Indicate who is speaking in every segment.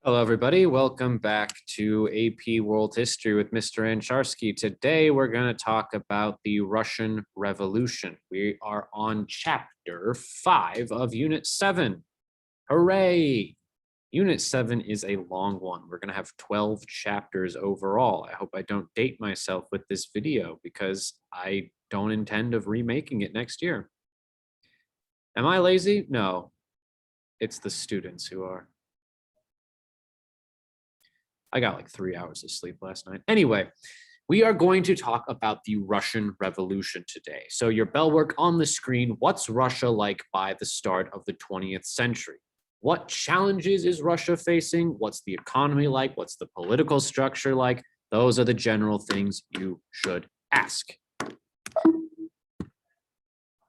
Speaker 1: Hello, everybody. Welcome back to AP World History with Mr. Ancharsky. Today, we're going to talk about the Russian Revolution. We are on Chapter 5 of Unit 7. Hooray! Unit 7 is a long one. We're going to have 12 chapters overall. I hope I don't date myself with this video because I don't intend of remaking it next year. Am I lazy? No. It's the students who are. I got like 3 hours of sleep last night. Anyway, we are going to talk about the Russian Revolution today. So your bell work on the screen, what's Russia like by the start of the 20th century? What challenges is Russia facing? What's the economy like? What's the political structure like? Those are the general things you should ask.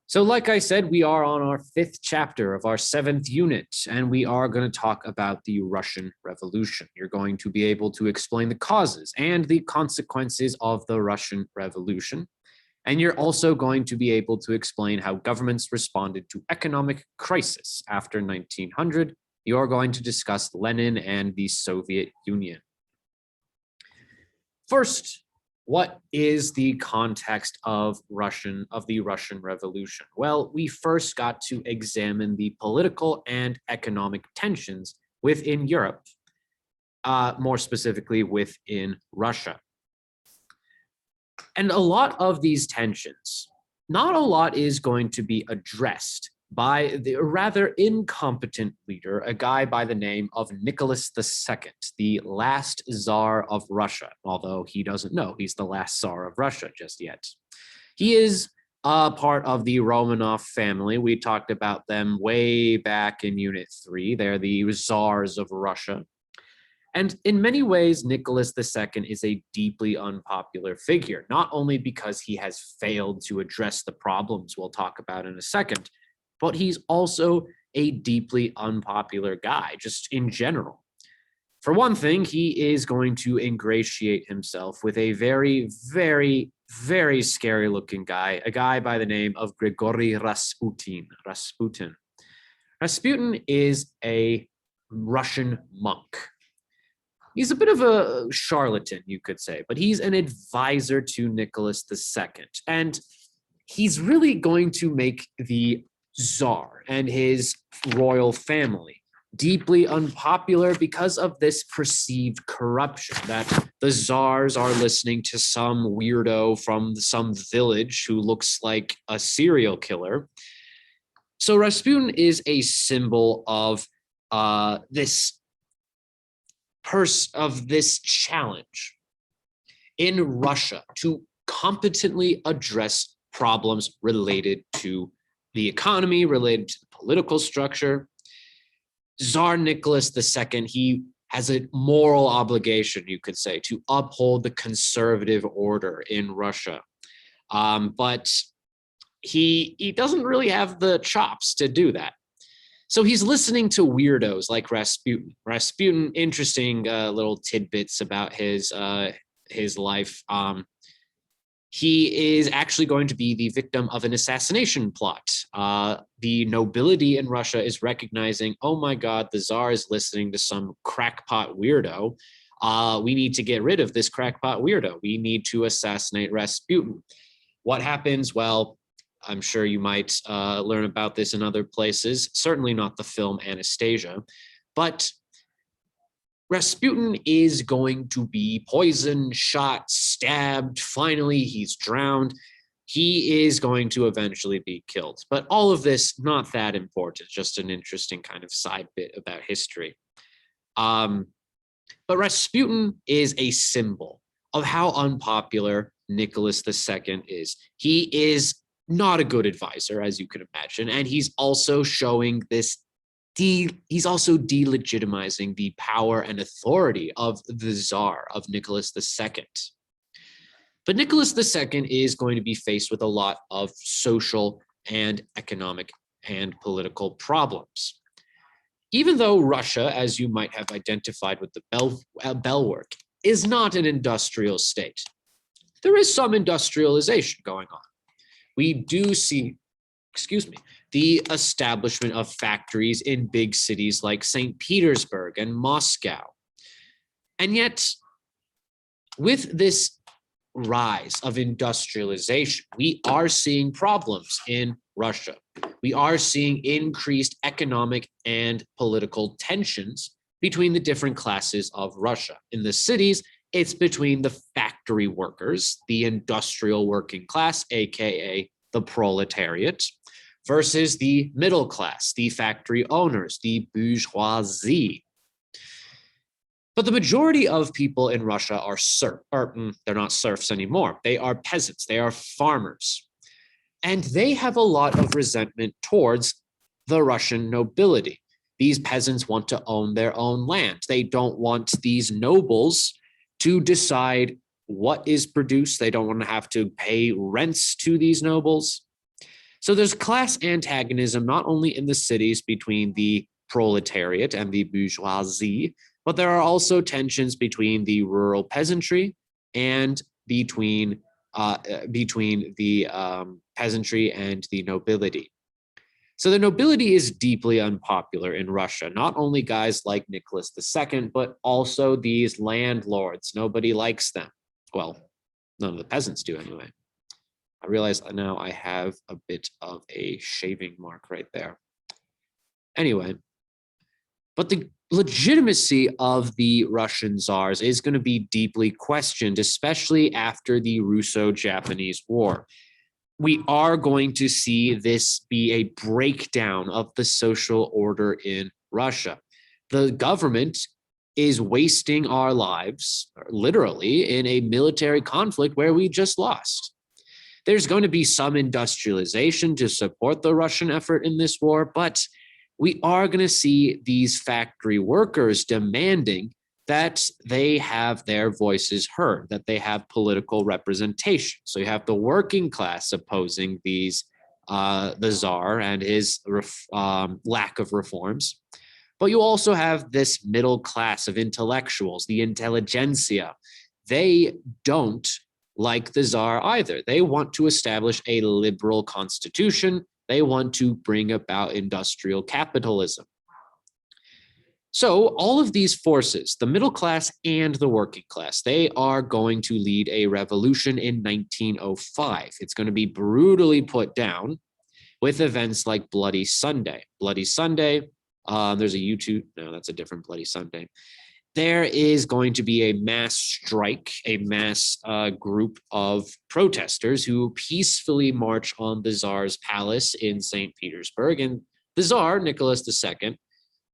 Speaker 1: So like I said, we are on our 5th chapter of our 7th unit, and we are going to talk about the Russian Revolution. You're going to be able to explain the causes and the consequences of the Russian Revolution. And you're also going to be able to explain how governments responded to economic crisis after 1900. You're going to discuss Lenin and the Soviet Union. First, what is the context of the Russian Revolution? Well, we first got to examine the political and economic tensions within Europe, more specifically within Russia. And a lot of these tensions, not a lot is going to be addressed by the rather incompetent leader, a guy by the name of Nicholas II, the last Tsar of Russia, although he doesn't know he's the last Tsar of Russia just yet. He is a part of the Romanov family. We talked about them way back in Unit 3. They're the Tsars of Russia. And in many ways, Nicholas II is a deeply unpopular figure, not only because he has failed to address the problems we'll talk about in a second, but he's also a deeply unpopular guy, just in general. For one thing, he is going to ingratiate himself with a very, very, very scary looking guy, a guy by the name of Grigory Rasputin. Rasputin is a Russian monk. He's a bit of a charlatan, you could say, but he's an advisor to Nicholas II. And he's really going to make the Tsar and his royal family deeply unpopular because of this perceived corruption, that the Tsars are listening to some weirdo from some village who looks like a serial killer. So Rasputin is a symbol of this challenge in Russia to competently address problems related to the economy, related to the political structure. Tsar Nicholas II, he has a moral obligation, you could say, to uphold the conservative order in Russia. But he doesn't really have the chops to do that. So he's listening to weirdos like Rasputin. Rasputin, interesting little tidbits about his life. He is actually going to be the victim of an assassination plot. The nobility in Russia is recognizing, oh my God, the Tsar is listening to some crackpot weirdo. We need to get rid of this crackpot weirdo. We need to assassinate Rasputin. What happens? Well, I'm sure you might learn about this in other places, certainly not the film Anastasia, but Rasputin is going to be poisoned, shot, stabbed. Finally, he's drowned. He is going to eventually be killed. But all of this, not that important, just an interesting kind of side bit about history. But Rasputin is a symbol of how unpopular Nicholas II is. He is not a good advisor, as you could imagine, and he's also showing this he's also delegitimizing the power and authority of the Tsar, of Nicholas II. But Nicholas II is going to be faced with a lot of social and economic and political problems. Even though Russia, as you might have identified with the bell work, is not an industrial state, there is some industrialization going on. We do see the establishment of factories in big cities like St. Petersburg and Moscow. And yet, with this rise of industrialization, we are seeing problems in Russia. We are seeing increased economic and political tensions between the different classes of Russia. In the cities, it's between the factory workers, the industrial working class, aka the proletariat, versus the middle class, the factory owners, the bourgeoisie. But the majority of people in Russia are they're not serfs anymore. They are peasants, they are farmers. And they have a lot of resentment towards the Russian nobility. These peasants want to own their own land. They don't want these nobles to decide what is produced. They don't want to have to pay rents to these nobles. So there's class antagonism, not only in the cities between the proletariat and the bourgeoisie, but there are also tensions between the rural peasantry and between the peasantry and the nobility. So the nobility is deeply unpopular in Russia, not only guys like Nicholas II, but also these landlords. Nobody likes them. Well, none of the peasants do anyway. I realize now I have a bit of a shaving mark right there. Anyway, but the legitimacy of the Russian czars is going to be deeply questioned, especially after the Russo-Japanese War. We are going to see this be a breakdown of the social order in Russia. The government is wasting our lives, literally, in a military conflict where we just lost. There's going to be some industrialization to support the Russian effort in this war, but we are going to see these factory workers demanding that they have their voices heard, that they have political representation. So you have the working class opposing the Tsar and his lack of reforms. But you also have this middle class of intellectuals, the intelligentsia. They don't like the Tsar either. They want to establish a liberal constitution. They want to bring about industrial capitalism. So all of these forces, the middle class and the working class, they are going to lead a revolution in 1905. It's going to be brutally put down with events like Bloody Sunday. Bloody Sunday, there's a YouTube, no, that's a different Bloody Sunday. There is going to be a mass strike, a mass group of protesters who peacefully march on the Tsar's palace in St. Petersburg. And the Tsar, Nicholas II,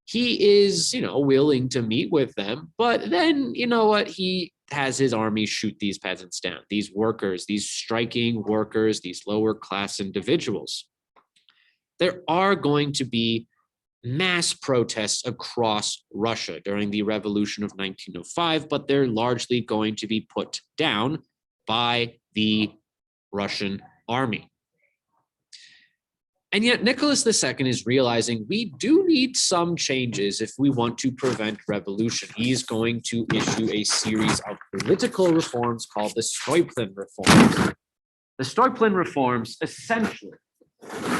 Speaker 1: he is, willing to meet with them. But then, he has his army shoot these peasants down, these workers, these striking workers, these lower class individuals. There are going to be mass protests across Russia during the revolution of 1905, but they're largely going to be put down by the Russian army. And yet Nicholas II is realizing we do need some changes if we want to prevent revolution. He's going to issue a series of political reforms called the Stoiplin reforms. The Stoiplin reforms essentially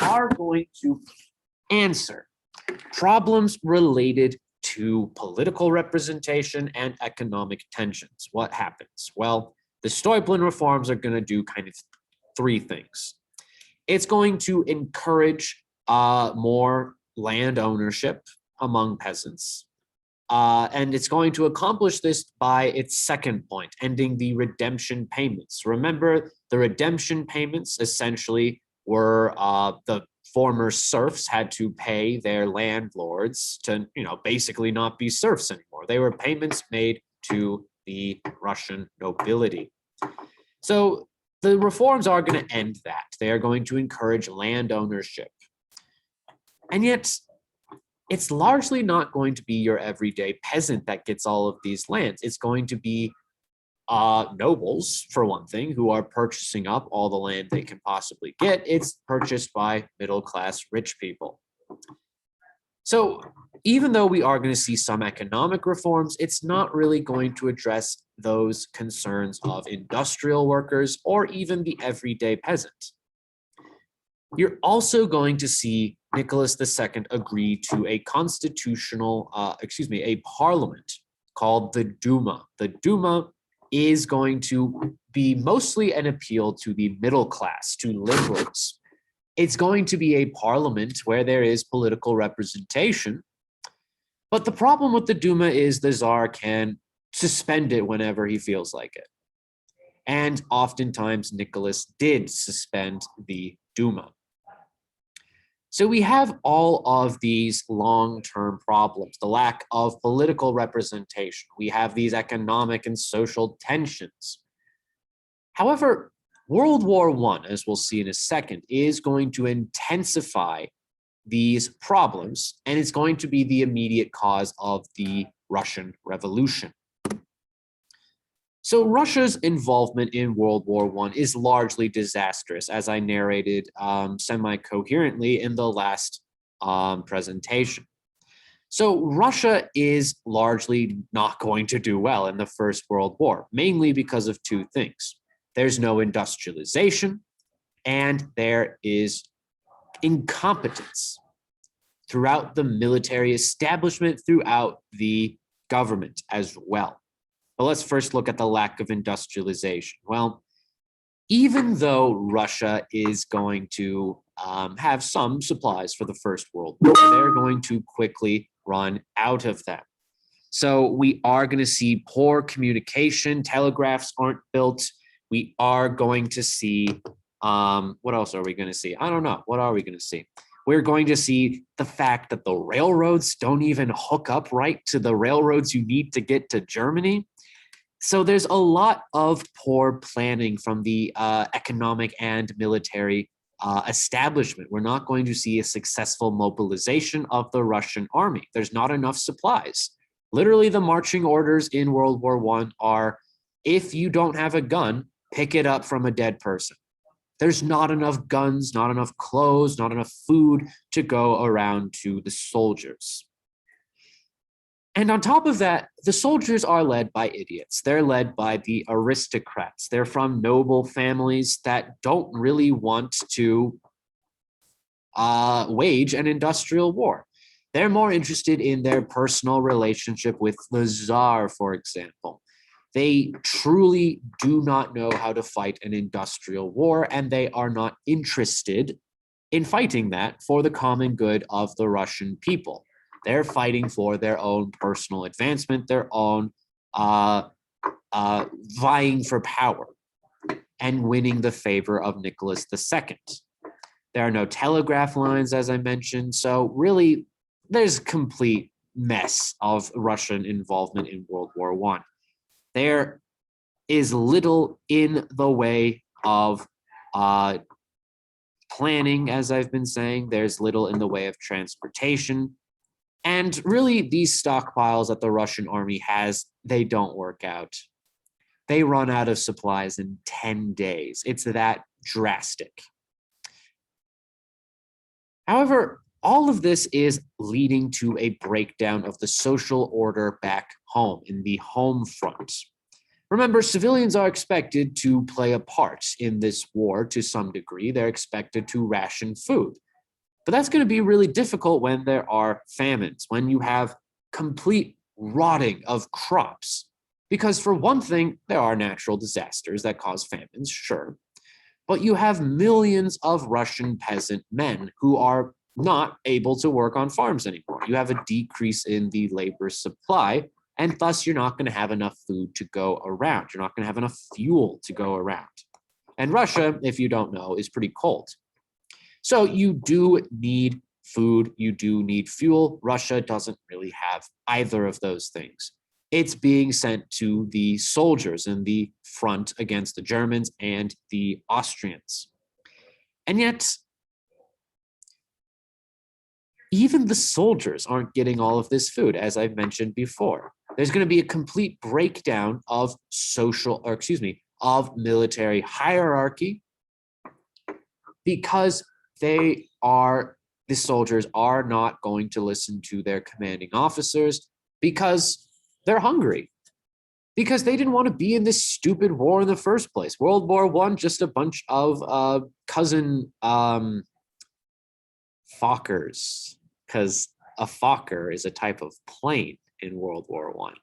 Speaker 1: are going to answer problems related to political representation and economic tensions. What happens? Well, the Stoiplin reforms are going to do kind of three things. It's going to encourage more land ownership among peasants. And it's going to accomplish this by its second point, ending the redemption payments. Remember, the redemption payments essentially were the former serfs had to pay their landlords to, basically not be serfs anymore. They were payments made to the Russian nobility. So the reforms are going to end that. They are going to encourage land ownership. And yet, it's largely not going to be your everyday peasant that gets all of these lands. It's going to be nobles, for one thing, who are purchasing up all the land they can possibly get. It's purchased by middle-class rich people. So even though we are going to see some economic reforms, it's not really going to address those concerns of industrial workers or even the everyday peasant. You're also going to see Nicholas II agree to a a parliament called the Duma. The Duma is going to be mostly an appeal to the middle class, to liberals. It's going to be a parliament where there is political representation. But the problem with the Duma is the Tsar can suspend it whenever he feels like it. And oftentimes Nicholas did suspend the Duma. So we have all of these long-term problems, the lack of political representation. We have these economic and social tensions. However, World War I, as we'll see in a second, is going to intensify these problems, and it's going to be the immediate cause of the Russian Revolution. So Russia's involvement in World War I is largely disastrous, as I narrated semi-coherently in the last presentation. So Russia is largely not going to do well in the First World War, mainly because of two things. There's no industrialization, and there is incompetence throughout the military establishment, throughout the government as well. But let's first look at the lack of industrialization. Well, even though Russia is going to have some supplies for the First World War, they're going to quickly run out of them. So we are going to see poor communication. Telegraphs aren't built. We are going to see, what else are we going to see? I don't know. What are we going to see? We're going to see the fact that the railroads don't even hook up right to the railroads you need to get to Germany. So there's a lot of poor planning from the economic and military establishment. We're not going to see a successful mobilization of the Russian army. There's not enough supplies. Literally, the marching orders in World War I are, if you don't have a gun, pick it up from a dead person. There's not enough guns, not enough clothes, not enough food to go around to the soldiers. And on top of that, the soldiers are led by idiots. They're led by the aristocrats. They're from noble families that don't really want to wage an industrial war. They're more interested in their personal relationship with the Tsar, for example. They truly do not know how to fight an industrial war, and they are not interested in fighting that for the common good of the Russian people. They're fighting for their own personal advancement, their own vying for power and winning the favor of Nicholas II. There are no telegraph lines, as I mentioned. So really, there's a complete mess of Russian involvement in World War I. There is little in the way of planning, as I've been saying. There's little in the way of transportation. And really, these stockpiles that the Russian army has, they don't work out. They run out of supplies in 10 days. It's that drastic. However, all of this is leading to a breakdown of the social order back home, in the home front. Remember, civilians are expected to play a part in this war to some degree. They're expected to ration food. But that's going to be really difficult when there are famines, when you have complete rotting of crops. Because for one thing, there are natural disasters that cause famines, sure. But you have millions of Russian peasant men who are not able to work on farms anymore. You have a decrease in the labor supply, and thus you're not going to have enough food to go around. You're not going to have enough fuel to go around. And Russia, if you don't know, is pretty cold. So you do need food, you do need fuel. Russia doesn't really have either of those things. It's being sent to the soldiers in the front against the Germans and the Austrians. And yet, even the soldiers aren't getting all of this food, as I've mentioned before. There's going to be a complete breakdown of of military hierarchy, because the soldiers are not going to listen to their commanding officers, because they're hungry, because they didn't want to be in this stupid war in the first place. World War I, just a bunch of cousin Fokkers, because a Fokker is a type of plane in World War I.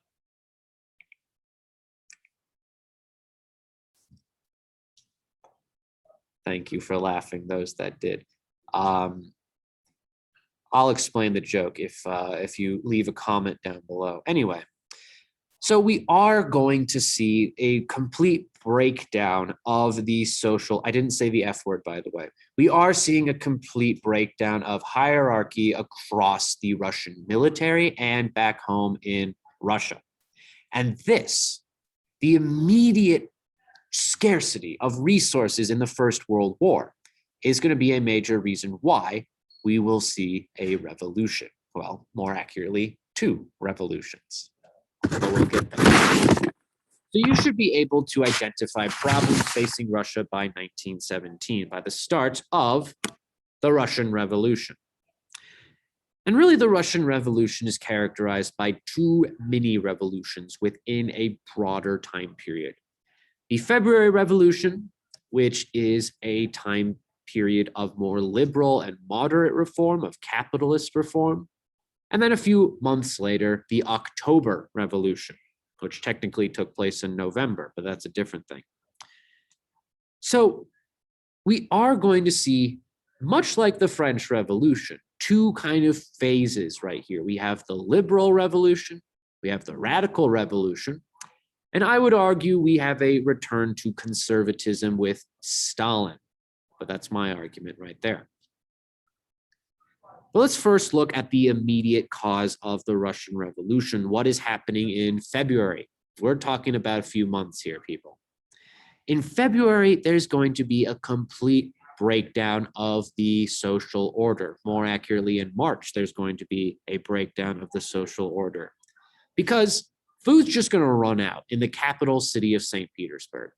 Speaker 1: Thank you for laughing, those that did. I'll explain the joke if you leave a comment down below. Anyway, so we are going to see a complete breakdown of the social, I didn't say the F word, by the way. We are seeing a complete breakdown of hierarchy across the Russian military and back home in Russia. And this, the immediate scarcity of resources in the First World War, is going to be a major reason why we will see a revolution. Well, more accurately, two revolutions. But we'll get there. So you should be able to identify problems facing Russia by 1917, by the start of the Russian Revolution. And really, the Russian Revolution is characterized by two mini revolutions within a broader time period. The February Revolution, which is a time period of more liberal and moderate reform, of capitalist reform. And then a few months later, the October Revolution, which technically took place in November, but that's a different thing. So we are going to see, much like the French Revolution, two kind of phases right here. We have the liberal revolution, we have the radical revolution, and I would argue we have a return to conservatism with Stalin, but that's my argument right there. But let's first look at the immediate cause of the Russian Revolution. What is happening in February? We're talking about a few months here, people. In February, there's going to be a complete breakdown of the social order. More accurately, in March, there's going to be a breakdown of the social order because food's just going to run out in the capital city of St. Petersburg.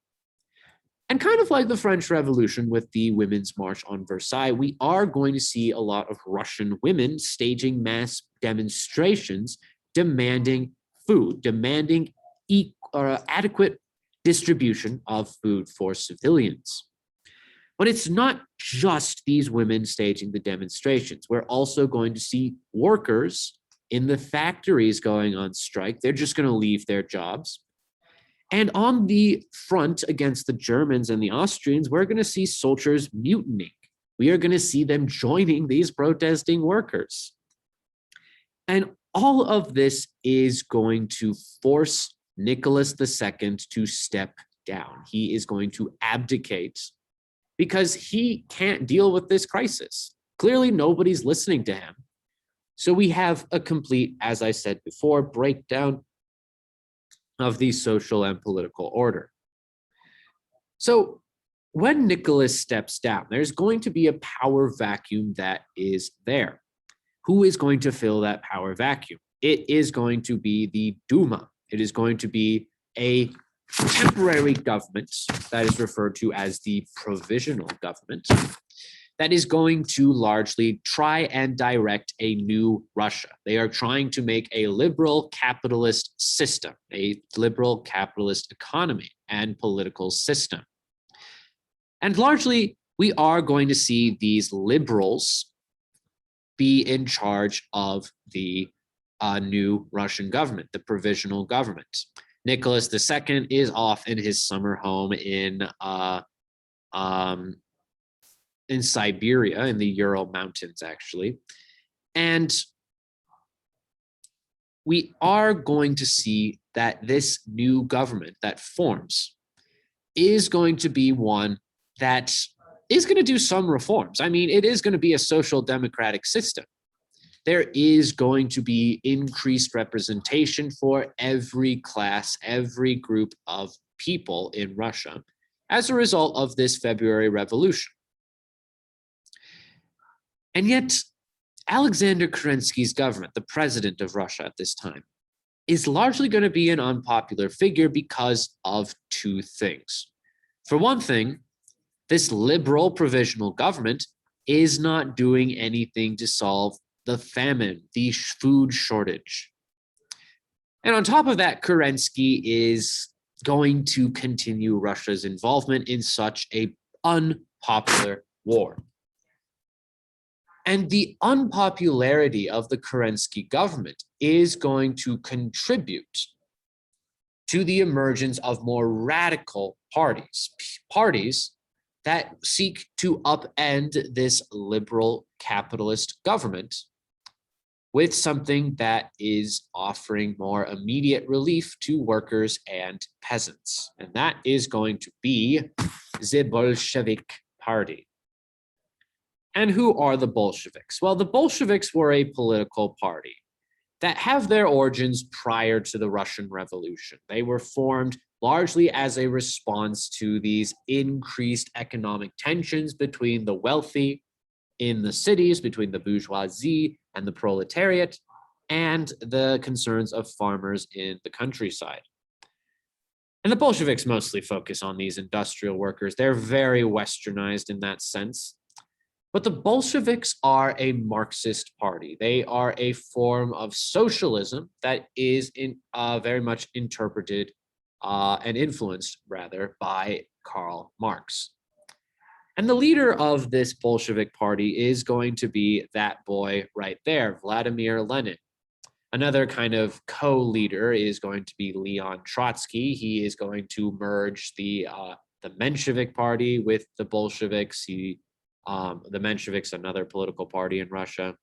Speaker 1: And kind of like the French Revolution with the Women's March on Versailles, we are going to see a lot of Russian women staging mass demonstrations demanding food, demanding adequate distribution of food for civilians. But it's not just these women staging the demonstrations. We're also going to see workers in the factories going on strike. They're just going to leave their jobs. And on the front against the Germans and the Austrians, we're going to see soldiers mutinying. We are going to see them joining these protesting workers. And all of this is going to force Nicholas II to step down. He is going to abdicate because he can't deal with this crisis. Clearly, nobody's listening to him. So we have a complete, as I said before, breakdown of the social and political order. So when Nicholas steps down, there's going to be a power vacuum that is there. Who is going to fill that power vacuum? It is going to be the Duma. It is going to be a temporary government that is referred to as the provisional government that is going to largely try and direct a new Russia. They are trying to make a liberal capitalist system, a liberal capitalist economy and political system. And largely, we are going to see these liberals be in charge of the new Russian government, the provisional government. Nicholas II is off in his summer home in Siberia, in the Ural Mountains, actually. And we are going to see that this new government that forms is going to be one that is going to do some reforms. I mean, it is going to be a social democratic system. There is going to be increased representation for every class, every group of people in Russia as a result of this February Revolution. And yet, Alexander Kerensky's government, the president of Russia at this time, is largely going to be an unpopular figure because of two things. For one thing, this liberal provisional government is not doing anything to solve the famine, the food shortage. And on top of that, Kerensky is going to continue Russia's involvement in such an unpopular war. And the unpopularity of the Kerensky government is going to contribute to the emergence of more radical parties that seek to upend this liberal capitalist government with something that is offering more immediate relief to workers and peasants. And that is going to be the Bolshevik Party. And who are the Bolsheviks? Well, the Bolsheviks were a political party that have their origins prior to the Russian Revolution. They were formed largely as a response to these increased economic tensions between the wealthy in the cities, between the bourgeoisie and the proletariat, and the concerns of farmers in the countryside. And the Bolsheviks mostly focus on these industrial workers. They're very westernized in that sense. But the Bolsheviks are a Marxist party. They are a form of socialism that is very much interpreted and influenced, rather, by Karl Marx. And the leader of this Bolshevik party is going to be that boy right there, Vladimir Lenin. Another kind of co-leader is going to be Leon Trotsky. He is going to merge the Menshevik party with the Bolsheviks. The Mensheviks, another political party in Russia.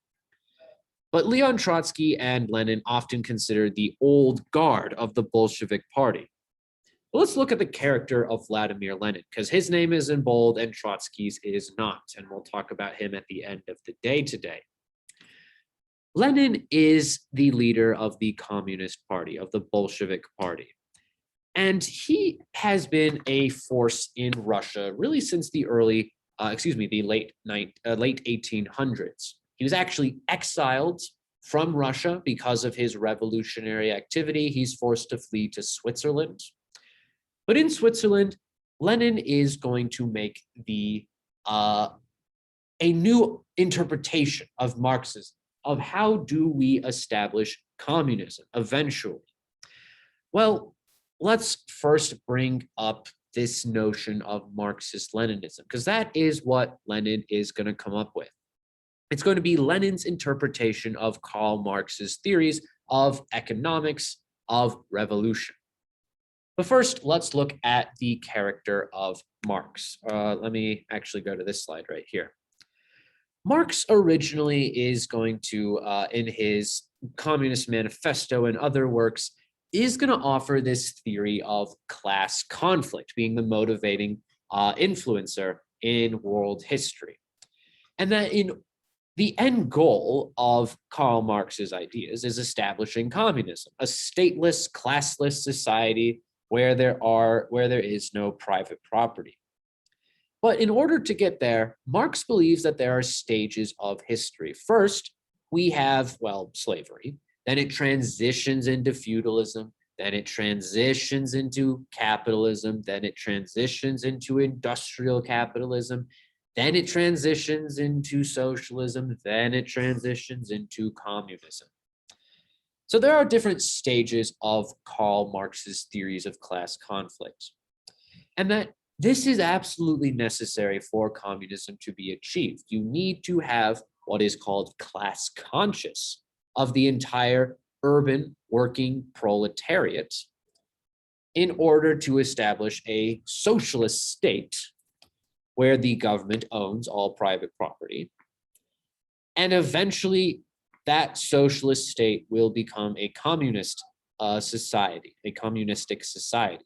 Speaker 1: But Leon Trotsky and Lenin often considered the old guard of the Bolshevik party. Well, let's look at the character of Vladimir Lenin, because his name is in bold and Trotsky's is not, and we'll talk about him at the end of the day today. Lenin is the leader of the Communist Party, of the Bolshevik Party. And he has been a force in Russia really since the late 1800s. He was actually exiled from Russia because of his revolutionary activity. He's forced to flee to Switzerland. But in Switzerland, Lenin is going to make a new interpretation of Marxism, of how do we establish communism eventually. Well, let's first bring up this notion of Marxist Leninism, because that is what Lenin is going to come up with. It's going to be Lenin's interpretation of Karl Marx's theories of economics, of revolution. But first, let's look at the character of Marx. Let me actually go to this slide right here. Marx originally is going to, in his Communist Manifesto and other works, is going to offer this theory of class conflict being the motivating influencer in world history. And that in the end goal of Karl Marx's ideas is establishing communism, a stateless, classless society where there is no private property. But in order to get there, Marx believes that there are stages of history. First, we have, slavery. Then it transitions into feudalism. Then it transitions into capitalism. Then it transitions into industrial capitalism. Then it transitions into socialism. Then it transitions into communism. So there are different stages of Karl Marx's theories of class conflict. And that this is absolutely necessary for communism to be achieved. You need to have what is called class conscious of the entire urban working proletariat in order to establish a socialist state where the government owns all private property. And eventually that socialist state will become a communist society, a communistic society.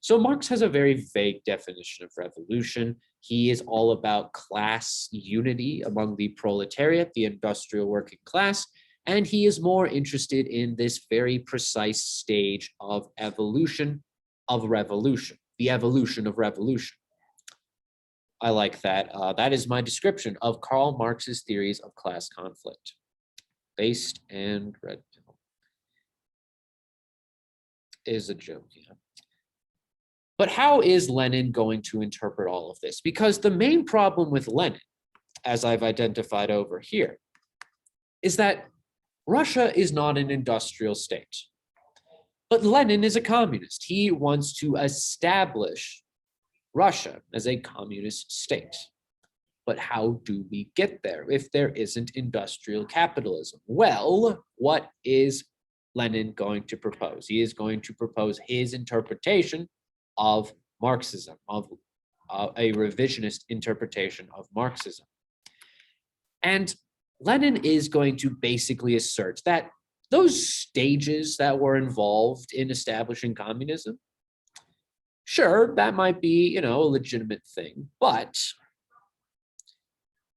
Speaker 1: So Marx has a very vague definition of revolution. He is all about class unity among the proletariat, the industrial working class, and he is more interested in this very precise stage of evolution of revolution, the evolution of revolution. I like that. That is my description of Karl Marx's theories of class conflict. Based and red pill is a joke, yeah. But how is Lenin going to interpret all of this? Because the main problem with Lenin, as I've identified over here, is that Russia is not an industrial state. But Lenin is a communist. He wants to establish Russia as a communist state. But how do we get there if there isn't industrial capitalism? Well, what is Lenin going to propose? He is going to propose his interpretation of Marxism, of a revisionist interpretation of Marxism. And Lenin is going to basically assert that those stages that were involved in establishing communism, sure, that might be, a legitimate thing, but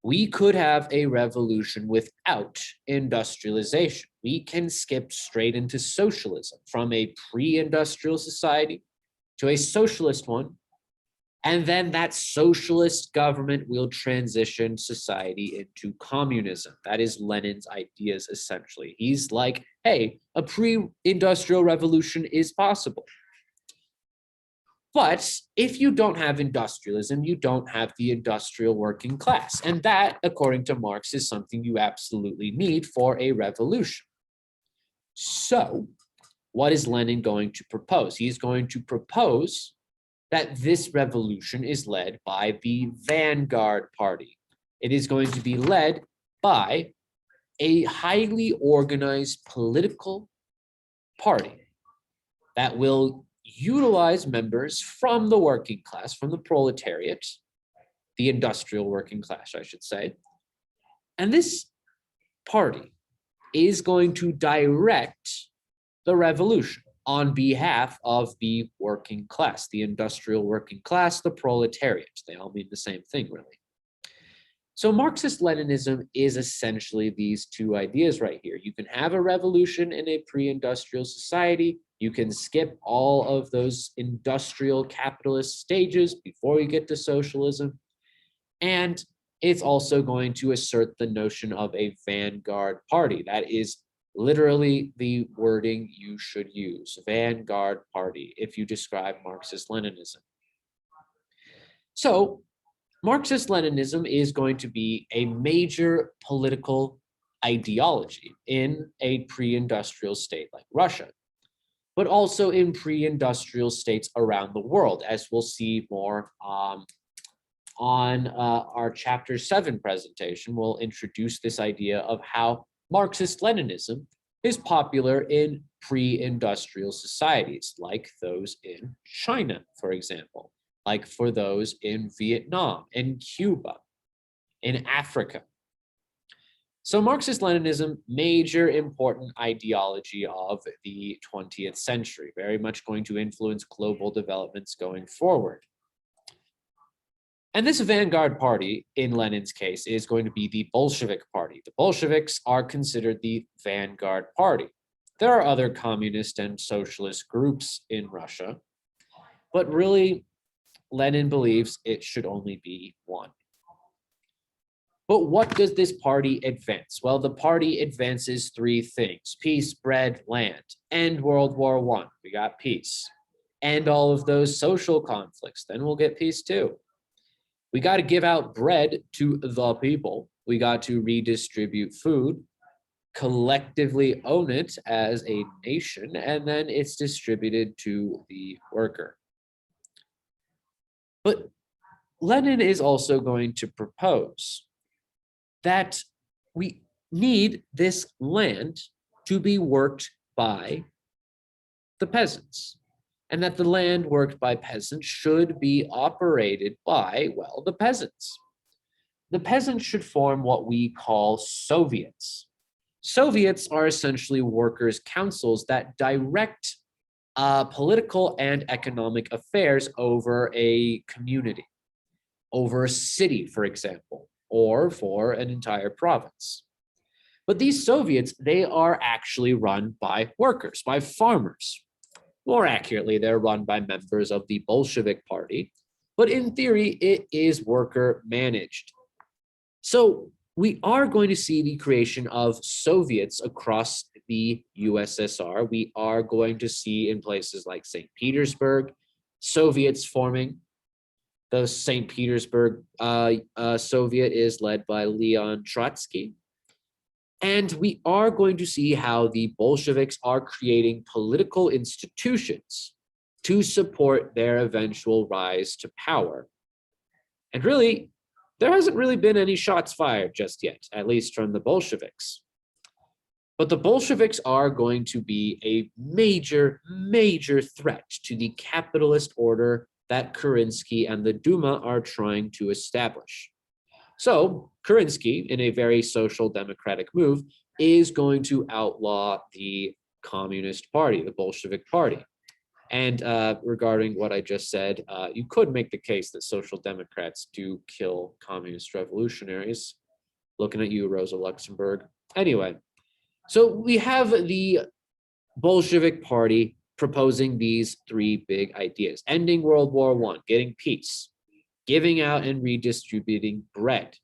Speaker 1: we could have a revolution without industrialization. We can skip straight into socialism from a pre-industrial society to a socialist one. And then that socialist government will transition society into communism. That is Lenin's ideas, essentially. He's like, hey, a pre-industrial revolution is possible. But if you don't have industrialism, you don't have the industrial working class. And that, according to Marx, is something you absolutely need for a revolution. So what is Lenin going to propose? He's going to propose that this revolution is led by the vanguard party. It is going to be led by a highly organized political party that will utilize members from the working class, from the proletariat, the industrial working class, I should say. And this party is going to direct the revolution on behalf of the working class, the industrial working class, the proletariat. They all mean the same thing, really. So Marxist-Leninism is essentially these two ideas right here. You can have a revolution in a pre-industrial society. You can skip all of those industrial capitalist stages before you get to socialism. And it's also going to assert the notion of a vanguard party. That is literally the wording you should use, vanguard party, if you describe Marxist-Leninism. So Marxist-Leninism is going to be a major political ideology in a pre-industrial state like Russia, but also in pre-industrial states around the world, as we'll see more on our Chapter 7 presentation. We'll introduce this idea of how Marxist-Leninism is popular in pre-industrial societies, like those in China, for example, like for those in Vietnam, in Cuba, in Africa. So Marxist-Leninism, major important ideology of the 20th century, very much going to influence global developments going forward. And this vanguard party, in Lenin's case, is going to be the Bolshevik party. The Bolsheviks are considered the vanguard party. There are other communist and socialist groups in Russia, but really, Lenin believes it should only be one. But what does this party advance? Well, the party advances three things: peace, bread, land. End World War I, we got peace. End all of those social conflicts, then we'll get peace too. We got to give out bread to the people. We got to redistribute food, collectively own it as a nation, and then it's distributed to the worker. But Lenin is also going to propose that we need this land to be worked by the peasants, and that the land worked by peasants should be operated by, well, the peasants. The peasants should form what we call Soviets. Soviets are essentially workers' councils that direct political and economic affairs over a community, over a city, for example, or for an entire province. But these Soviets, they are actually run by workers, by farmers. More accurately, they're run by members of the Bolshevik party, but in theory, it is worker managed. So we are going to see the creation of Soviets across the USSR. We are going to see in places like St. Petersburg, Soviets forming. The St. Petersburg Soviet is led by Leon Trotsky. And we are going to see how the Bolsheviks are creating political institutions to support their eventual rise to power. And really, there hasn't really been any shots fired just yet, at least from the Bolsheviks. But the Bolsheviks are going to be a major, major threat to the capitalist order that Kerensky and the Duma are trying to establish. So Kerensky, in a very social democratic move, is going to outlaw the Communist Party, the Bolshevik Party. And regarding what I just said, you could make the case that social democrats do kill communist revolutionaries. Looking at you, Rosa Luxemburg. Anyway, so we have the Bolshevik Party proposing these three big ideas: ending World War I, getting peace, giving out and redistributing bread,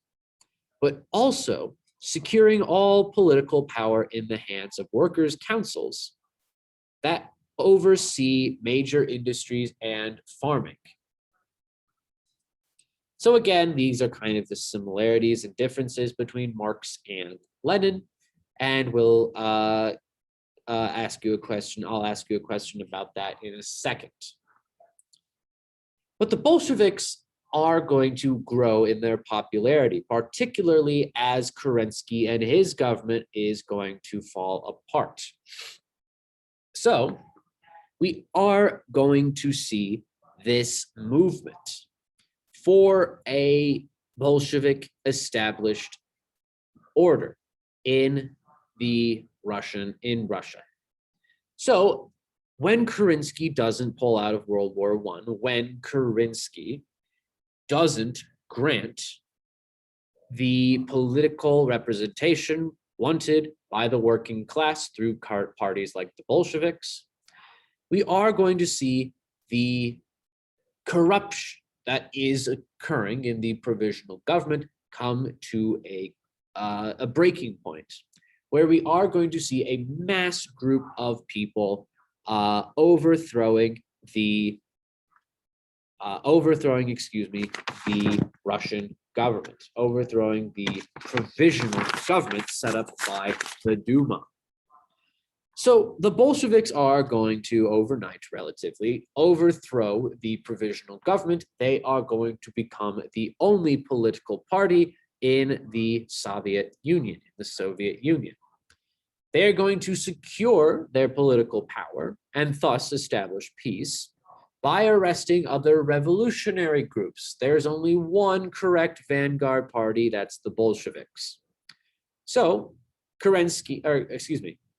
Speaker 1: but also securing all political power in the hands of workers' councils that oversee major industries and farming. So again, these are kind of the similarities and differences between Marx and Lenin. And we'll ask you a question. I'll ask you a question about that in a second. But the Bolsheviks are going to grow in their popularity, particularly as Kerensky and his government is going to fall apart. So we are going to see this movement for a Bolshevik established order in Russia. So when Kerensky doesn't pull out of World War I, when Kerensky doesn't grant the political representation wanted by the working class through parties like the Bolsheviks, we are going to see the corruption that is occurring in the provisional government come to a breaking point, where we are going to see a mass group of people overthrowing the Russian government, overthrowing the provisional government set up by the Duma. So the Bolsheviks are going to overnight, relatively, overthrow the provisional government. They are going to become the only political party in the Soviet Union, the Soviet Union. They're going to secure their political power and thus establish peace by arresting other revolutionary groups. There's only one correct vanguard party, that's the Bolsheviks. So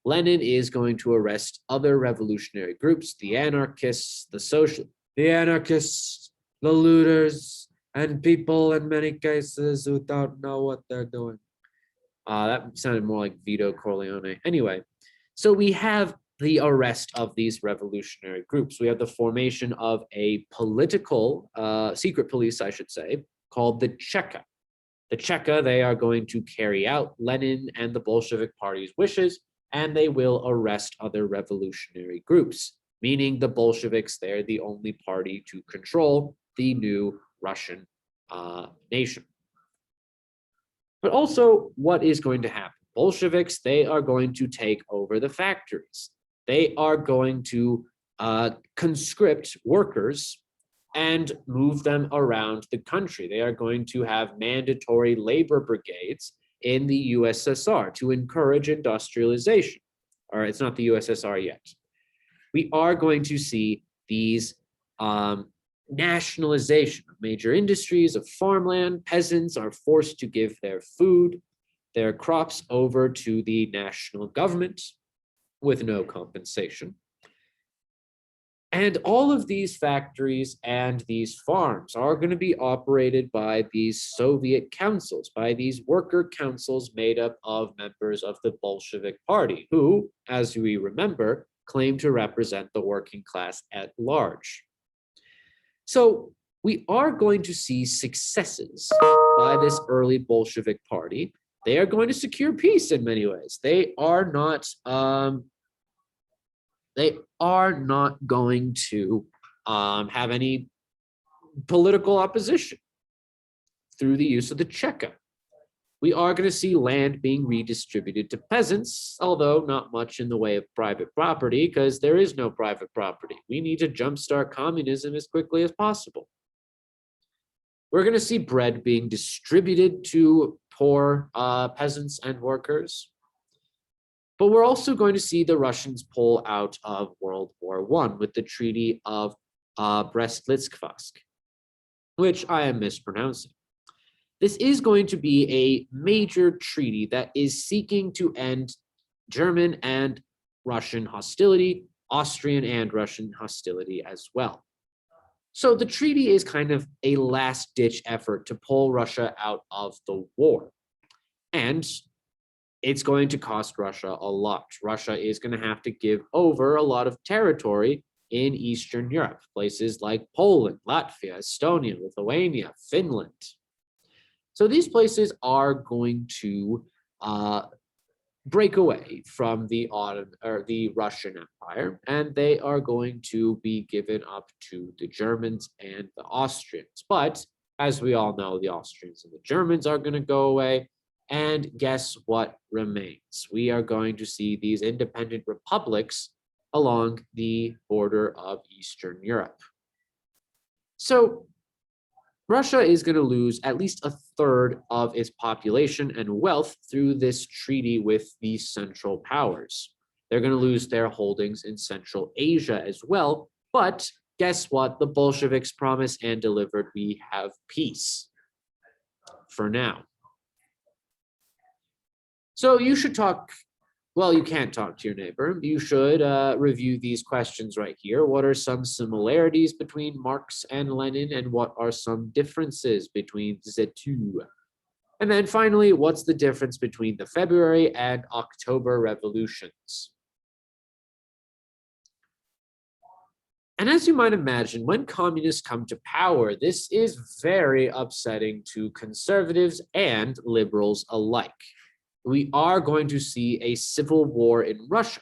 Speaker 1: Lenin is going to arrest other revolutionary groups, the anarchists, the looters, and people in many cases who don't know what they're doing. That sounded more like Vito Corleone. Anyway, so we have the arrest of these revolutionary groups. We have the formation of a political, secret police, I should say, called the Cheka. The Cheka, they are going to carry out Lenin and the Bolshevik Party's wishes, and they will arrest other revolutionary groups, meaning the Bolsheviks, they're the only party to control the new Russian nation. But also, what is going to happen? Bolsheviks, they are going to take over the factories. They are going to conscript workers and move them around the country. They are going to have mandatory labor brigades in the USSR to encourage industrialization. Or it's not the USSR yet. We are going to see these nationalization of major industries, of farmland. Peasants are forced to give their food, their crops over to the national government with no compensation. And all of these factories and these farms are going to be operated by these Soviet councils, by these worker councils made up of members of the Bolshevik Party, who, as we remember, claim to represent the working class at large. So we are going to see successes by this early Bolshevik Party. They are going to secure peace in many ways. They are not going to have any political opposition through the use of the Cheka. We are going to see land being redistributed to peasants, although not much in the way of private property, because there is no private property. We need to jumpstart communism as quickly as possible. We're going to see bread being distributed to poor peasants and workers. But we're also going to see the Russians pull out of World War I with the Treaty of Brest-Litovsk, which I am mispronouncing. This is going to be a major treaty that is seeking to end German and Russian hostility, Austrian and Russian hostility as well. So the treaty is kind of a last-ditch effort to pull Russia out of the war. And it's going to cost Russia a lot. Russia is going to have to give over a lot of territory in Eastern Europe, places like Poland, Latvia, Estonia, Lithuania, Finland. So these places are going to break away from the Russian Empire, and they are going to be given up to the Germans and the Austrians. But as we all know, the Austrians and the Germans are going to go away. And guess what remains? We are going to see these independent republics along the border of Eastern Europe. So Russia is going to lose at least a third of its population and wealth through this treaty with the Central Powers. They're going to lose their holdings in Central Asia as well. But guess what? The Bolsheviks promised and delivered. We have peace for now. So you should talk, well, you can't talk to your neighbor. You should review these questions right here. What are some similarities between Marx and Lenin, and what are some differences between the two? And then finally, what's the difference between the February and October revolutions? And as you might imagine, when communists come to power, this is very upsetting to conservatives and liberals alike. We are going to see a civil war in Russia.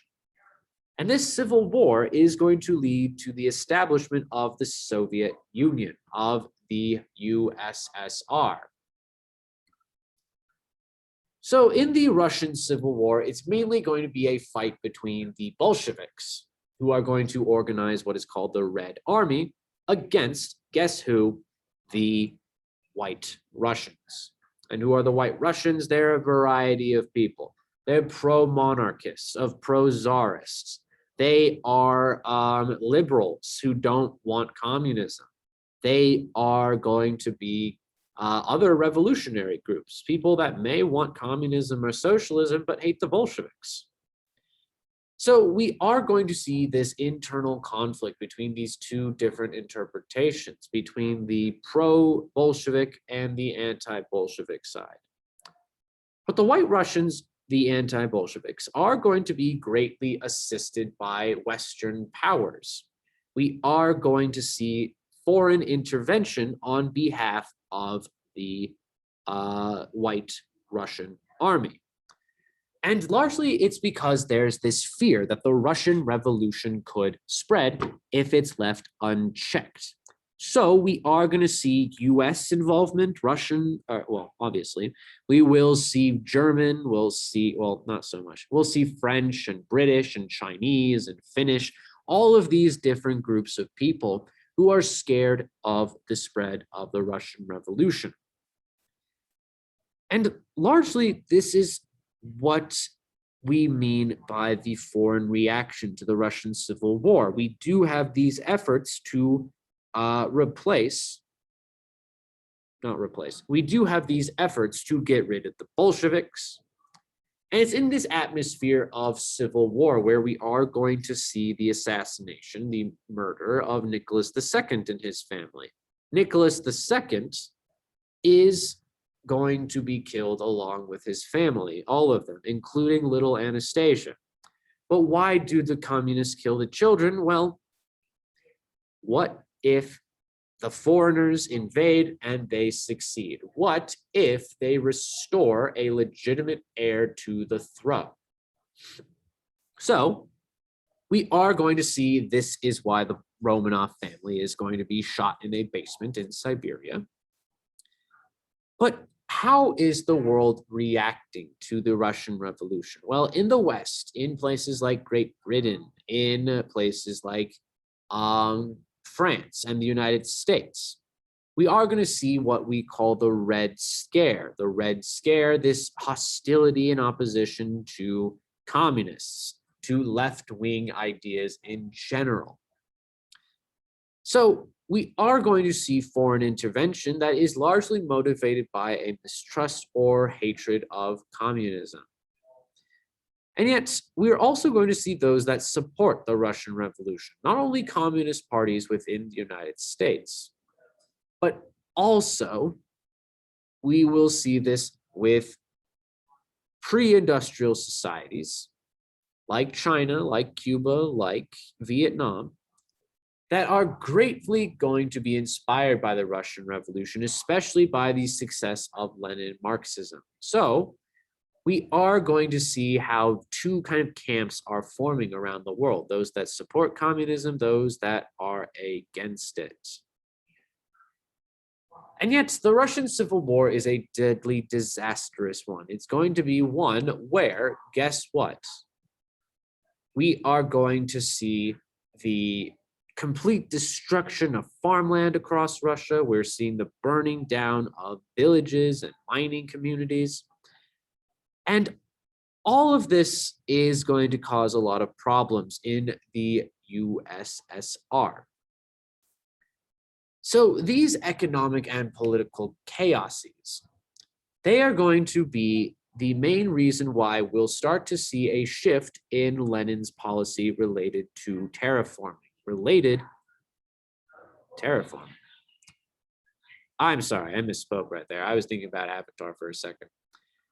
Speaker 1: And this civil war is going to lead to the establishment of the Soviet Union, of the USSR. So in the Russian Civil War, it's mainly going to be a fight between the Bolsheviks, who are going to organize what is called the Red Army, against, guess who? The White Russians. And who are the White Russians? They're a variety of people. They're pro-monarchists, pro-czarists. They are liberals who don't want communism. They are going to be other revolutionary groups, people that may want communism or socialism but hate the Bolsheviks. So we are going to see this internal conflict between these two different interpretations, between the pro-Bolshevik and the anti-Bolshevik side. But the White Russians, the anti-Bolsheviks, are going to be greatly assisted by Western powers. We are going to see foreign intervention on behalf of the White Russian army. And largely it's because there's this fear that the Russian Revolution could spread if it's left unchecked. So we are going to see US involvement, well, obviously. We will see German, we'll see, well, not so much. We'll see French and British and Chinese and Finnish, all of these different groups of people who are scared of the spread of the Russian Revolution. And largely this is what we mean by the foreign reaction to the Russian Civil War. We do have these efforts to we do have these efforts to get rid of the Bolsheviks. And it's in this atmosphere of civil war where we are going to see the assassination, the murder of Nicholas II and his family. Nicholas II is going to be killed along with his family, all of them, including little Anastasia. But why do the communists kill the children? Well, what if the foreigners invade and they succeed? What if they restore a legitimate heir to the throne? So we are going to see this is why the Romanov family is going to be shot in a basement in Siberia. But how is the world reacting to the Russian Revolution? Well, in the West, in places like Great Britain, in places like France and the United States, we are going to see what we call the Red Scare. The Red Scare, this hostility and opposition to communists, to left-wing ideas in general. So we are going to see foreign intervention that is largely motivated by a mistrust or hatred of communism. And yet, we're also going to see those that support the Russian Revolution, not only communist parties within the United States, but also we will see this with pre-industrial societies like China, like Cuba, like Vietnam, that are greatly going to be inspired by the Russian Revolution, especially by the success of Lenin Marxism. So we are going to see how two kind of camps are forming around the world, those that support communism, those that are against it. And yet the Russian Civil War is a deadly, disastrous one. It's going to be one where, guess what? We are going to see the complete destruction of farmland across Russia. We're seeing the burning down of villages and mining communities. And all of this is going to cause a lot of problems in the USSR. So these economic and political chaoses, they are going to be the main reason why we'll start to see a shift in Lenin's policy related to terraforming. I'm sorry, I misspoke right there. I was thinking about Avatar for a second.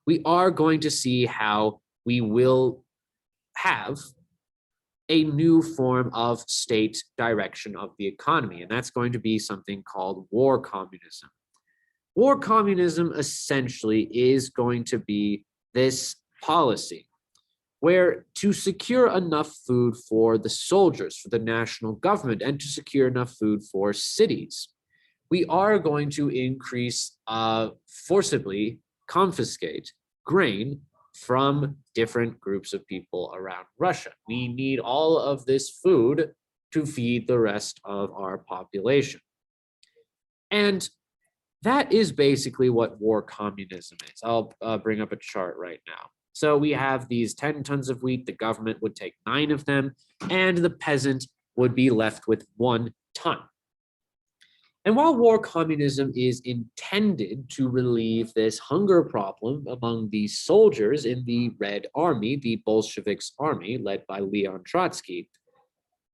Speaker 1: We are going to see how we will have a new form of state direction of the economy, and that's going to be something called war communism. War communism essentially is going to be this policy where to secure enough food for the soldiers, for the national government, and to secure enough food for cities, we are going to increase, forcibly confiscate grain from different groups of people around Russia. We need all of this food to feed the rest of our population. And that is basically what war communism is. I'll bring up a chart right now. So we have these 10 tons of wheat, the government would take 9 of them, and the peasant would be left with 1 ton. And while war communism is intended to relieve this hunger problem among the soldiers in the Red Army, the Bolsheviks army led by Leon Trotsky,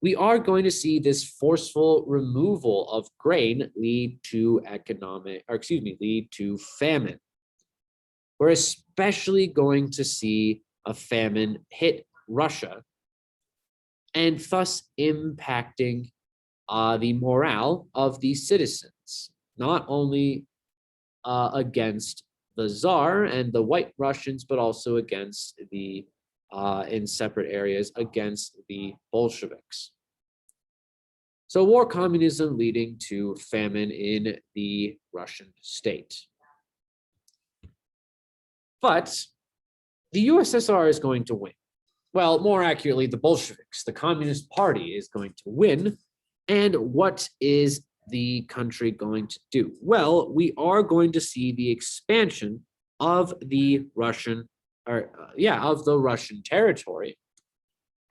Speaker 1: we are going to see this forceful removal of grain lead to famine. We're especially going to see a famine hit Russia and thus impacting the morale of the citizens, not only against the Tsar and the White Russians, but also against the, in separate areas, against the Bolsheviks. So war communism leading to famine in the Russian state. But the USSR is going to win. Well, more accurately, the Bolsheviks, the Communist Party, is going to win. And what is the country going to do? Well, we are going to see the expansion of the Russian, of the Russian territory.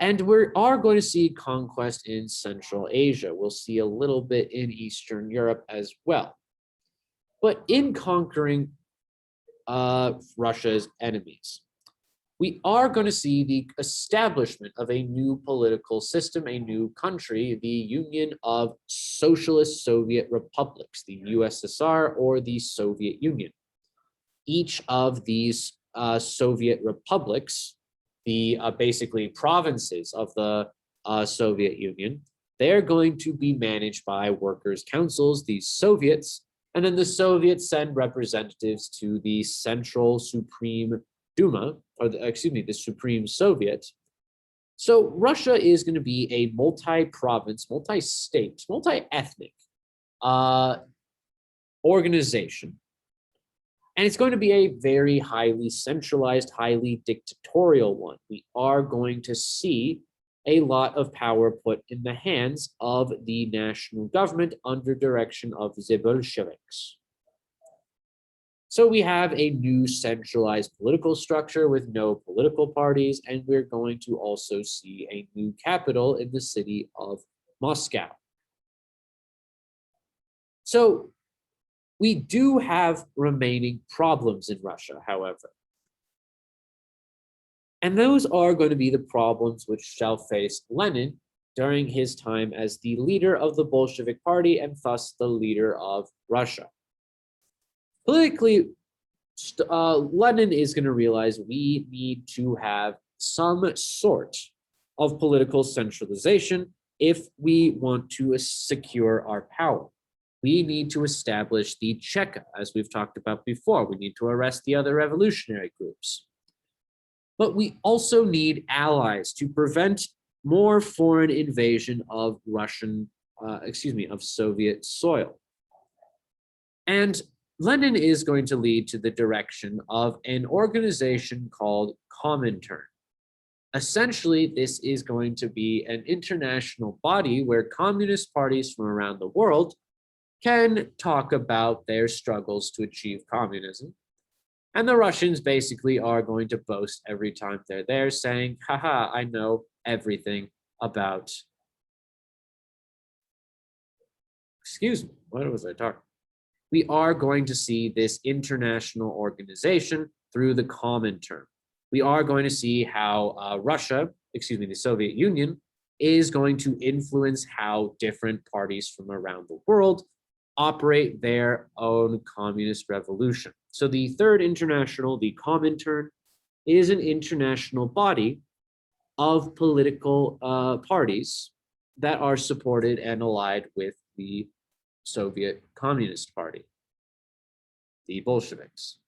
Speaker 1: And we are going to see conquest in Central Asia. We'll see a little bit in Eastern Europe as well. But in conquering Russia's enemies, we are going to see the establishment of a new political system, a new country, the Union of Socialist Soviet Republics, the USSR or the Soviet Union. Each of these Soviet republics, the basically provinces of the Soviet Union, they're going to be managed by workers' councils, the Soviets, and then the Soviets send representatives to the Central Supreme Duma, or the Supreme Soviet. So Russia is going to be a multi-province, multi-state, multi-ethnic organization. And it's going to be a very highly centralized, highly dictatorial one. We are going to see a lot of power put in the hands of the national government under direction of the Bolsheviks. So we have a new centralized political structure with no political parties, and we're going to also see a new capital in the city of Moscow. So we do have remaining problems in Russia, however. And those are going to be the problems which shall face Lenin during his time as the leader of the Bolshevik Party and thus the leader of Russia. Politically, Lenin is going to realize we need to have some sort of political centralization if we want to secure our power. We need to establish the Cheka, as we've talked about before. We need to arrest the other revolutionary groups. But we also need allies to prevent more foreign invasion of of Soviet soil. And Lenin is going to lead to the direction of an organization called Comintern. Essentially, this is going to be an international body where communist parties from around the world can talk about their struggles to achieve communism. And the Russians basically are going to boast every time they're there, saying, haha, I know everything about. Excuse me, what was I talking? We are going to see this international organization through the Comintern. We are going to see how the Soviet Union, is going to influence how different parties from around the world operate their own communist revolution. So the Third International, the Comintern, is an international body of political parties that are supported and allied with the Soviet Communist Party, the Bolsheviks.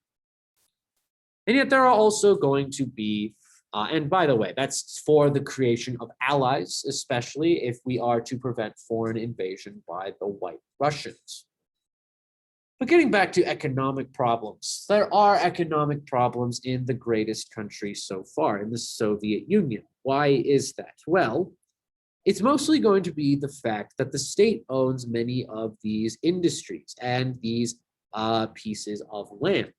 Speaker 1: And yet there are also going to be, and by the way, that's for the creation of allies, especially if we are to prevent foreign invasion by the White Russians. But getting back to economic problems, there are economic problems in the greatest country so far, in the Soviet Union. Why is that? Well, it's mostly going to be the fact that the state owns many of these industries and these pieces of land.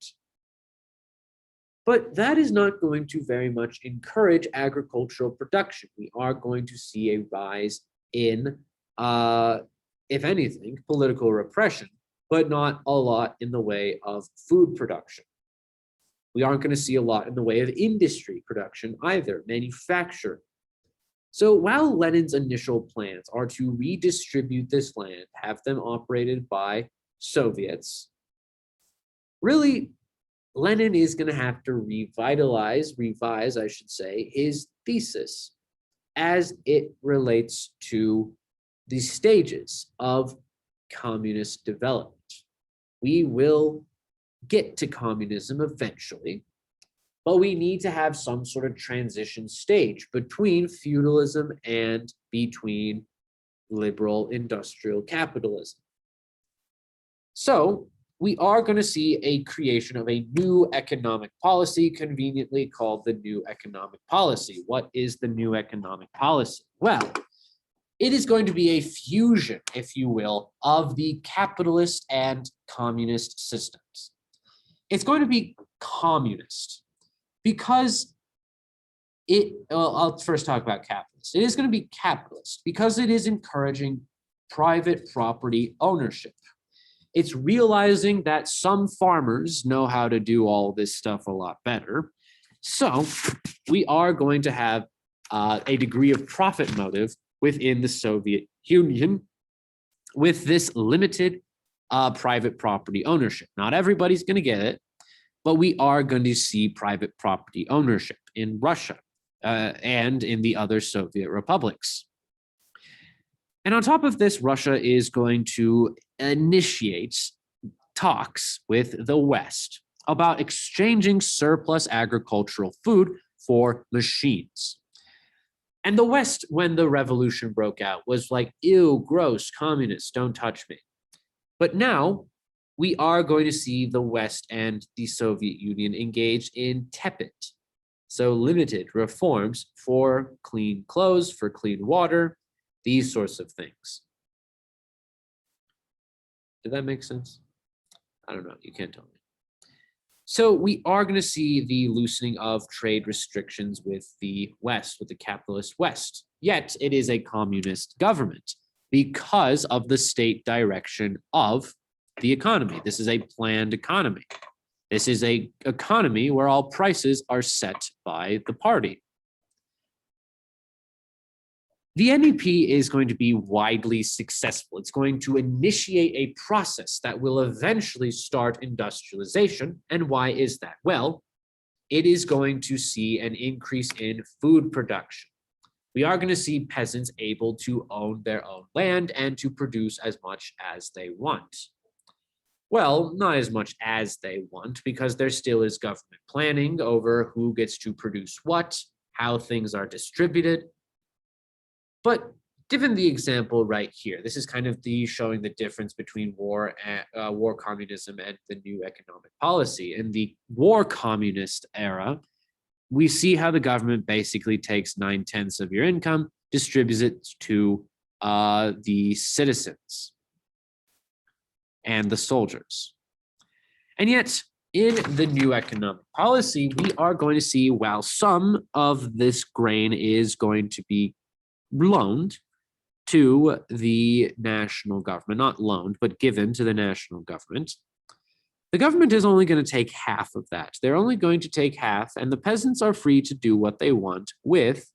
Speaker 1: But that is not going to very much encourage agricultural production. We are going to see a rise in, if anything, political repression, but not a lot in the way of food production. We aren't going to see a lot in the way of industry production either, manufacturing. So while Lenin's initial plans are to redistribute this land, have them operated by Soviets, really, Lenin is going to have to revise, I should say, his thesis as it relates to the stages of communist development. We will get to communism eventually, but we need to have some sort of transition stage between feudalism and between liberal industrial capitalism. So we are going to see a creation of a new economic policy, conveniently called the New Economic Policy. What is the New Economic Policy? Well, it is going to be a fusion, if you will, of the capitalist and communist systems. It's going to be communist because I'll first talk about capitalist. It is going to be capitalist because it is encouraging private property ownership. It's realizing that some farmers know how to do all this stuff a lot better. So we are going to have a degree of profit motive within the Soviet Union with this limited private property ownership. Not everybody's going to get it, but we are going to see private property ownership in Russia and in the other Soviet republics. And on top of this, Russia is going to initiate talks with the West about exchanging surplus agricultural food for machines. And the West, when the revolution broke out, was like, ew, gross, communists, don't touch me. But now we are going to see the West and the Soviet Union engaged in tepid, So limited reforms for clean clothes, for clean water, these sorts of things. Did that make sense? I don't know. You can't tell me. So we are going to see the loosening of trade restrictions with the West, with the capitalist West. Yet it is a communist government because of the state direction of the economy. This is a planned economy. This is an economy where all prices are set by the party. The NEP is going to be widely successful. It's going to initiate a process that will eventually start industrialization. And why is that? Well, it is going to see an increase in food production. We are going to see peasants able to own their own land and to produce as much as they want. Well, not as much as they want, because there still is government planning over who gets to produce what, how things are distributed. But given the example right here, this is kind of showing the difference between war communism and the new economic policy. In the war communist era, we see how the government basically takes 9/10 of your income, distributes it to the citizens and the soldiers. And yet, in the new economic policy, we are going to see, while some of this grain is going to be loaned to the national government, not loaned, but given to the national government, the government is only going to take half of that. They're only going to take half, and the peasants are free to do what they want with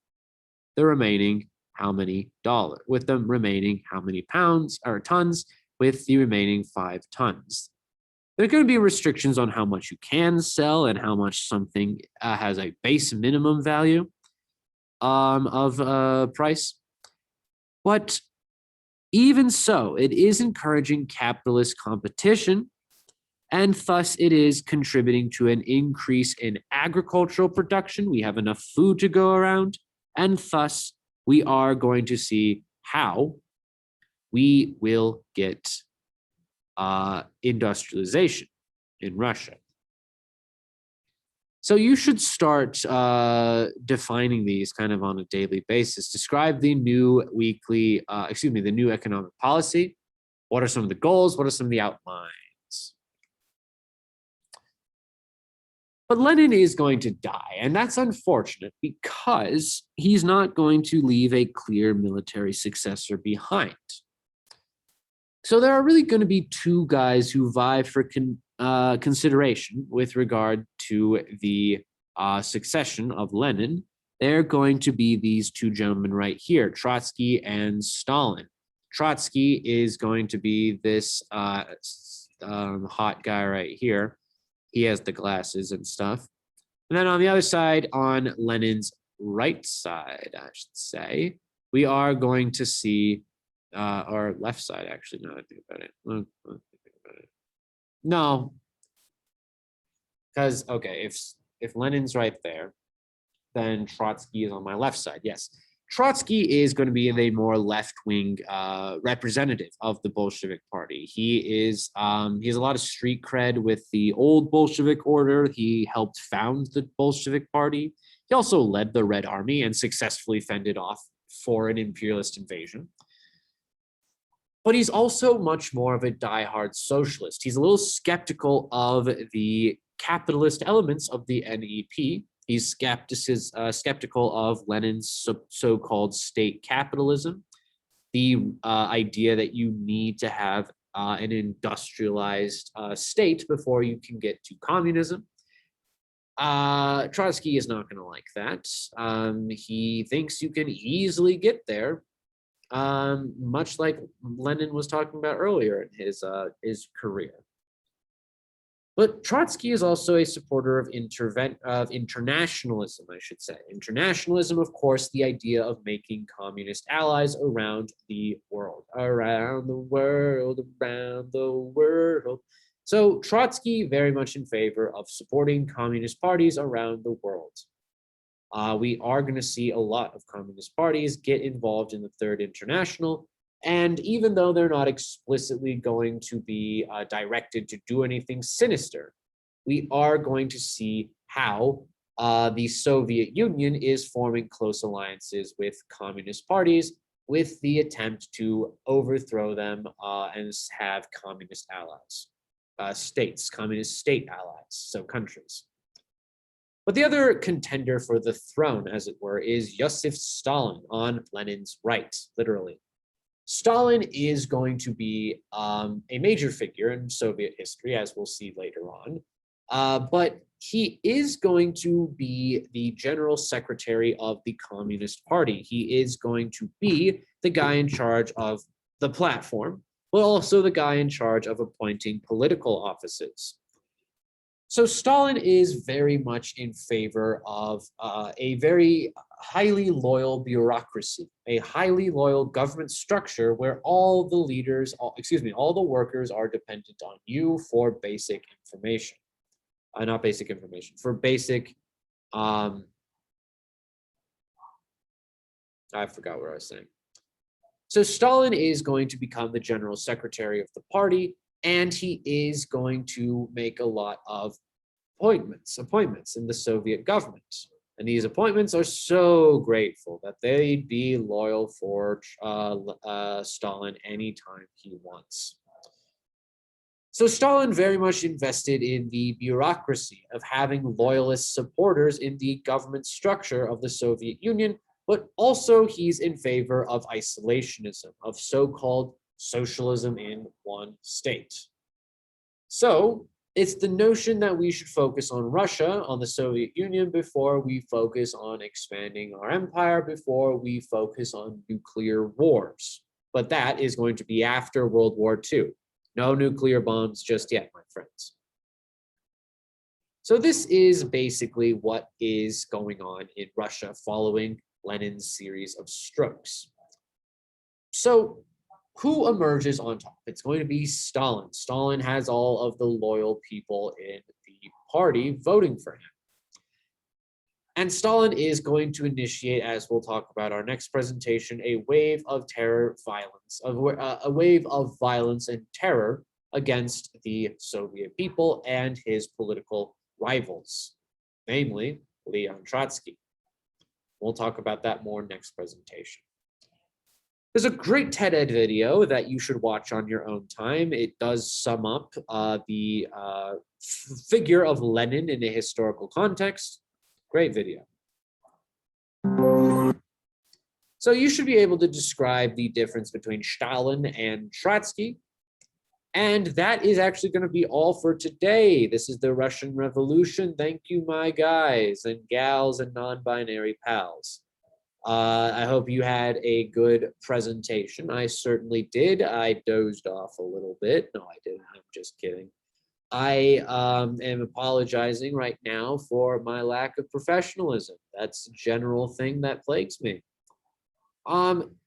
Speaker 1: the remaining how many dollars, with the remaining how many pounds or tons, with the remaining 5 tons. There are going to be restrictions on how much you can sell and how much something has a base minimum value of price. But even so, it is encouraging capitalist competition, and thus it is contributing to an increase in agricultural production. We have enough food to go around, and thus we are going to see how we will get industrialization in Russia. So you should start defining these kind of on a daily basis. Describe the new the new economic policy. What are some of the goals? What are some of the outlines? But Lenin is going to die, and that's unfortunate because he's not going to leave a clear military successor behind. So there are really going to be 2 guys who vie for consideration with regard to the succession of Lenin. They're going to be these 2 gentlemen right here, Trotsky and Stalin. Trotsky is going to be this hot guy right here. He has the glasses and stuff. And then on the other side, on Lenin's right side, I should say, we are going to see, or left side, actually, now I think about it. No, because, okay, if Lenin's right there, then Trotsky is on my left side, yes. Trotsky is going to be the more left-wing representative of the Bolshevik Party. He has a lot of street cred with the old Bolshevik order. He helped found the Bolshevik Party. He also led the Red Army and successfully fended off foreign imperialist invasion. But he's also much more of a diehard socialist. He's a little skeptical of the capitalist elements of the NEP. He's skeptical of Lenin's so-called state capitalism, the idea that you need to have an industrialized state before you can get to communism. Trotsky is not going to like that. He thinks you can easily get there, much like Lenin was talking about earlier in his career. But Trotsky is also a supporter of internationalism, I should say. Internationalism, of course, the idea of making communist allies around the world. Around the world, around the world. So Trotsky very much in favor of supporting communist parties around the world. We are going to see a lot of communist parties get involved in the Third International. And even though they're not explicitly going to be directed to do anything sinister, we are going to see how the Soviet Union is forming close alliances with communist parties with the attempt to overthrow them and have communist allies, states, communist state allies, so countries. But the other contender for the throne, as it were, is Joseph Stalin on Lenin's right, literally. Stalin is going to be a major figure in Soviet history, as we'll see later on. But he is going to be the general secretary of the Communist Party. He is going to be the guy in charge of the platform, but also the guy in charge of appointing political offices. So Stalin is very much in favor of a very highly loyal bureaucracy, a highly loyal government structure where all the leaders, all the workers are dependent on you for basic information. Not basic information, for basic, I forgot what I was saying. So Stalin is going to become the general secretary of the party, and he is going to make a lot of appointments in the Soviet government. And these appointments are so grateful that they'd be loyal for Stalin anytime he wants. So Stalin very much invested in the bureaucracy of having loyalist supporters in the government structure of the Soviet Union, but also he's in favor of isolationism, of so-called socialism in one state. So it's the notion that we should focus on Russia, on the Soviet Union, before we focus on expanding our empire, before we focus on nuclear wars. But that is going to be after World War II. No nuclear bombs just yet, my friends. So this is basically what is going on in Russia following Lenin's series of strokes. So who emerges on top? It's going to be Stalin. Stalin has all of the loyal people in the party voting for him. And Stalin is going to initiate, as we'll talk about our next presentation, a wave of terror violence, a wave of violence and terror against the Soviet people and his political rivals, namely Leon Trotsky. We'll talk about that more next presentation. There's a great TED-Ed video that you should watch on your own time. It does sum up the figure of Lenin in a historical context. Great video. So you should be able to describe the difference between Stalin and Trotsky. And that is actually going to be all for today. This is the Russian Revolution. Thank you, my guys and gals and non-binary pals. I hope you had a good presentation. I certainly did. I dozed off a little bit. No, I didn't. I'm just kidding. I am apologizing right now for my lack of professionalism. That's a general thing that plagues me.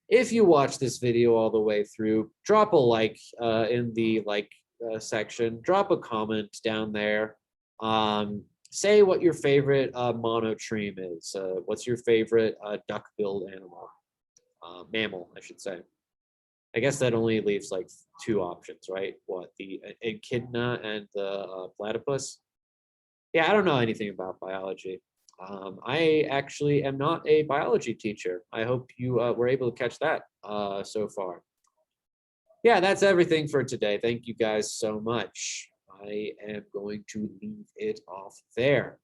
Speaker 1: If you watch this video all the way through, drop a like in the like section. Drop a comment down there. Say what your favorite monotreme is. What's your favorite duck-billed animal? Mammal, I should say. I guess that only leaves like two options, right? What, the echidna and the platypus? Yeah, I don't know anything about biology. I actually am not a biology teacher. I hope you were able to catch that so far. Yeah, that's everything for today. Thank you guys so much. I am going to leave it off there.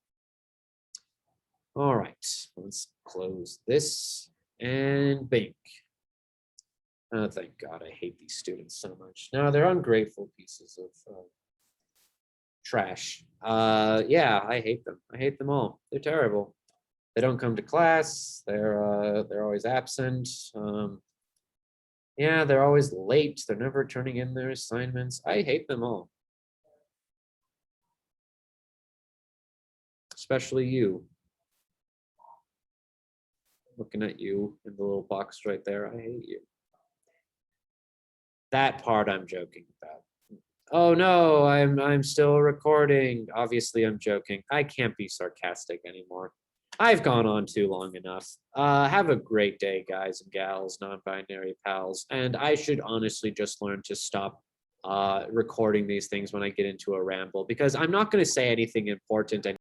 Speaker 1: All right, let's close this and bink. Oh, thank God, I hate these students so much. No, they're ungrateful pieces of trash. Yeah, I hate them. I hate them all. They're terrible. They don't come to class. They're always absent. Yeah, they're always late. They're never turning in their assignments. I hate them all. Especially you. Looking at you in the little box right there. I hate you. That part I'm joking about. Oh no, I'm still recording. Obviously I'm joking. I can't be sarcastic anymore. I've gone on too long enough. Have a great day, guys and gals, non-binary pals. And I should honestly just learn to stop recording these things when I get into a ramble, because I'm not going to say anything important